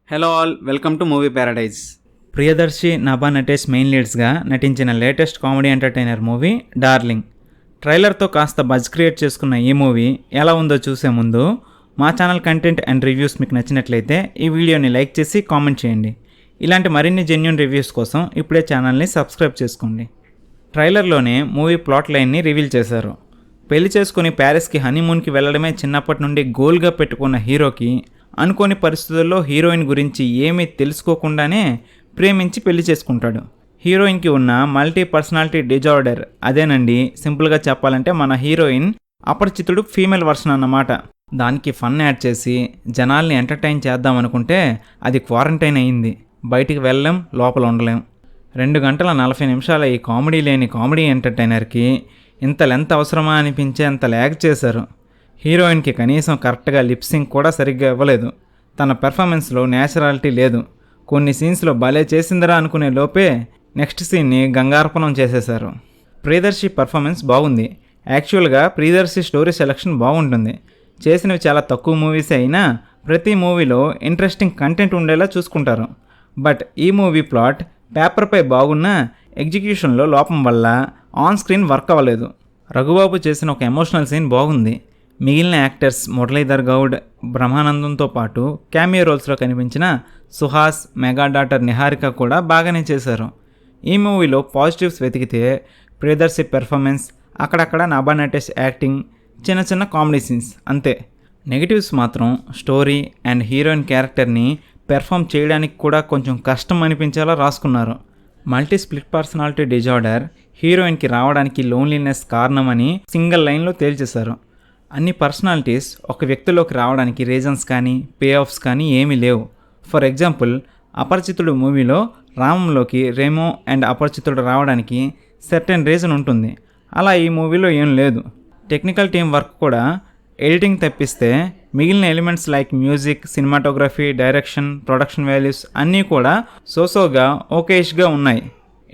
Hello all, welcome to movie paradise. Priyadarshi, Nabha Natesh main లీడ్స్గా నటించిన latest comedy entertainer movie darling. ట్రైలర్తో కాస్త బజ్ క్రియేట్ చేసుకున్న ఈ మూవీ ఎలా ఉందో చూసే ముందు మా ఛానల్ కంటెంట్ అండ్ రివ్యూస్ మీకు నచ్చినట్లయితే ఈ వీడియోని లైక్ చేసి కామెంట్ చేయండి. ఇలాంటి మరిన్ని జెన్యూన్ రివ్యూస్ కోసం ఇప్పుడే ఛానల్ని సబ్స్క్రైబ్ చేసుకోండి. ట్రైలర్లోనే మూవీ ప్లాట్ లైన్ని రివీల్ చేశారు. పెళ్లి చేసుకుని ప్యారిస్కి హనీమూన్కి వెళ్ళడమే చిన్నప్పటి నుండి గోల్గా పెట్టుకున్న హీరోకి అనుకోని పరిస్థితుల్లో హీరోయిన్ గురించి ఏమీ తెలుసుకోకుండానే ప్రేమించి పెళ్లి చేసుకుంటాడు. హీరోయిన్కి ఉన్న మల్టీ పర్సనాలిటీ డిజార్డర్ అదేనండి. సింపుల్గా చెప్పాలంటే మన హీరోయిన్ అపరిచితుడు ఫీమేల్ వర్షన్ అన్నమాట. దానికి ఫన్ యాడ్ చేసి జనాల్ని ఎంటర్టైన్ చేద్దాం అనుకుంటే అది క్వారంటైన్ అయింది. బయటికి వెళ్ళలేం, లోపల ఉండలేం. 2 గంటల 40 నిమిషాల ఈ కామెడీ లేని కామెడీ ఎంటర్టైనర్కి ఇంత లెంత్ అవసరమా అనిపించే అంత ల్యాగ్ చేశారు. హీరోయిన్కి కనీసం కరెక్ట్గా లిప్సింగ్ కూడా సరిగ్గా ఇవ్వలేదు. తన పెర్ఫార్మెన్స్లో న్యాచురాలిటీ లేదు. కొన్ని సీన్స్లో భలే చేసిందిరా అనుకునే లోపే నెక్స్ట్ సీన్ని గంగార్పణం చేసేశారు. ప్రియదర్శి పర్ఫార్మెన్స్ బాగుంది. యాక్చువల్గా ప్రియదర్శి స్టోరీ సెలెక్షన్ బాగుంటుంది. చేసినవి చాలా తక్కువ మూవీసే అయినా ప్రతి మూవీలో ఇంట్రెస్టింగ్ కంటెంట్ ఉండేలా చూసుకుంటారు. బట్ ఈ మూవీ ప్లాట్ పేపర్పై బాగున్నా ఎగ్జిక్యూషన్లో లోపం వల్ల ఆన్ స్క్రీన్ వర్క్ అవ్వలేదు. రఘుబాబు చేసిన ఒక ఎమోషనల్ సీన్ బాగుంది. మిగిలిన యాక్టర్స్ మురళీధర్ గౌడ్, బ్రహ్మానందంతో పాటు క్యామియో రోల్స్లో కనిపించిన సుహాస్, మెగా డాటర్ నిహారిక కూడా బాగానే చేశారు. ఈ మూవీలో పాజిటివ్స్ వెతికితే ప్రియదర్శి పెర్ఫార్మెన్స్, అక్కడక్కడ నభా నటేష్ యాక్టింగ్, చిన్న చిన్న కామెడీ సీన్స్ అంతే. నెగిటివ్స్ మాత్రం స్టోరీ అండ్ హీరోయిన్ క్యారెక్టర్ని పెర్ఫామ్ చేయడానికి కూడా కొంచెం కష్టం అనిపించేలా రాసుకున్నారు. మల్టీ స్ప్లిట్ పర్సనాలిటీ డిజార్డర్ హీరోయిన్కి రావడానికి లోన్లీనెస్ కారణమని సింగిల్ లైన్లో తేల్చేశారు. అన్ని పర్సనాలిటీస్ ఒక వ్యక్తిలోకి రావడానికి రీజన్స్ కానీ పే ఆఫ్స్ కానీ ఏమీ లేవు. ఫర్ ఎగ్జాంపుల్, అపరిచితుడు మూవీలో రామంలోకి రేమో అండ్ అపరిచితుడు రావడానికి సర్టెన్ రీజన్ ఉంటుంది. అలా ఈ మూవీలో ఏం లేదు. టెక్నికల్ టీం వర్క్ కూడా ఎడిటింగ్ తప్పిస్తే మిగిలిన elements like music, cinematography, direction, production values అన్నీ కూడా సోసోగా ఓకేష్గా ఉన్నాయి.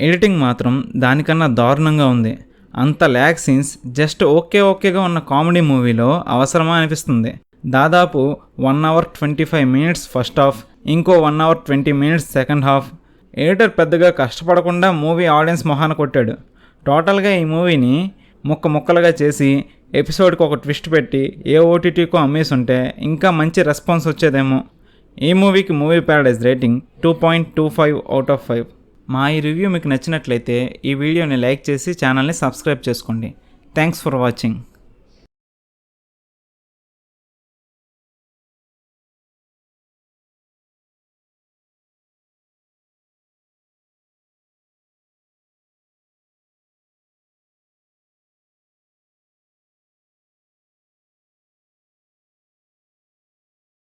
ఎడిటింగ్ మాత్రం దానికన్నా దారుణంగా ఉంది. అంత ల్యాగ్ సీన్స్ జస్ట్ ఓకేగా ఉన్న కామెడీ మూవీలో అవసరమా అనిపిస్తుంది. దాదాపు 1 hour 25 minutes ఫస్ట్ హాఫ్, ఇంకో 1 hour 20 minutes second half. Editor పెద్దగా కష్టపడకుండా మూవీ ఆడియన్స్ మొహాన కొట్టాడు. టోటల్గా ఈ మూవీని ముక్కలుగా చేసి ఎపిసోడ్కి ఒక ట్విస్ట్ పెట్టి ఏ ఓటీటీకో అమ్మేసుంటే ఇంకా మంచి రెస్పాన్స్ వచ్చేదేమో. ఈ మూవీకి movie Paradise rating 2.25 out of 5. మా ఈ రివ్యూ మీకు నచ్చినట్లయితే ఈ వీడియోని లైక్ చేసి ఛానల్ని సబ్స్క్రైబ్ చేసుకోండి. Thanks for watching.